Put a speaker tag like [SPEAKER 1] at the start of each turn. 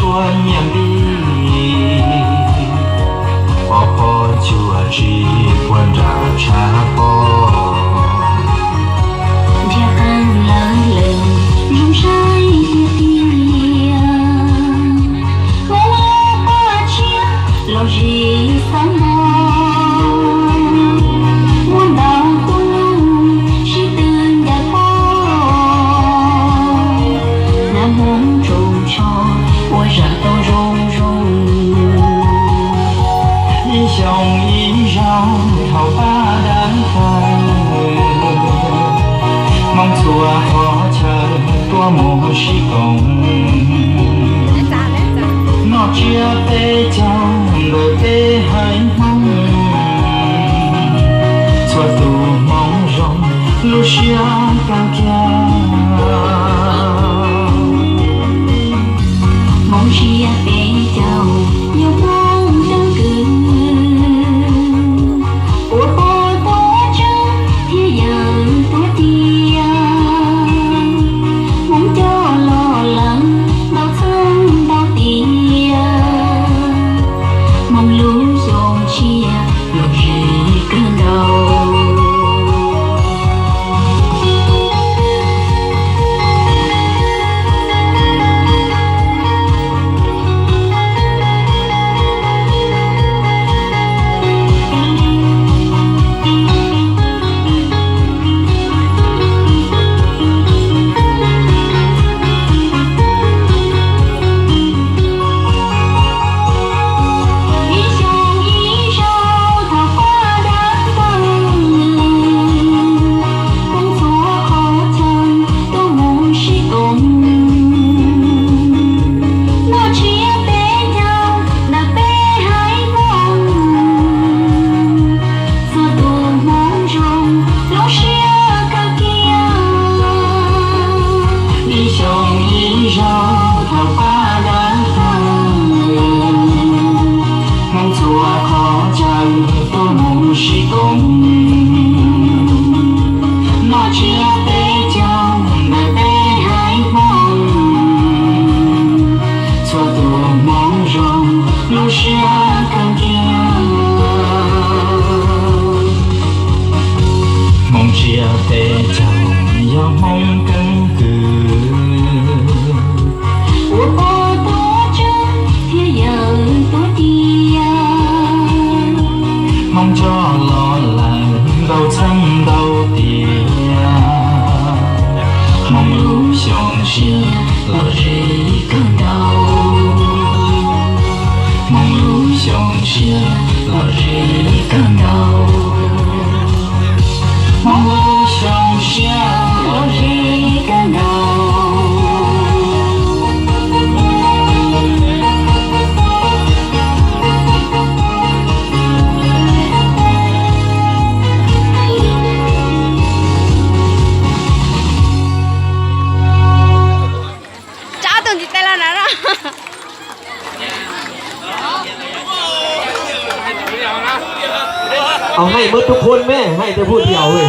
[SPEAKER 1] 说面壁，婆婆就只管着茶包。
[SPEAKER 2] 家安冷冷，容山跌跌，为了把家老日三毛。
[SPEAKER 1] 雄一绕头把单分，梦错好车多么是功。我只被叫的被害梦，错度梦中路上高家，
[SPEAKER 2] 梦只被叫有梦的歌。
[SPEAKER 1] 梦只要被叫要梦更歌，
[SPEAKER 2] 我花多真，天有多低呀。
[SPEAKER 1] 梦着落来都曾到底呀，梦路相见落日更高，梦路相见落日更高。梦路相见，落日更高。
[SPEAKER 3] 扎东西带到哪儿了？
[SPEAKER 4] เอาให้หมดทุกคนแม่ให้แต่พูดเดียวเลย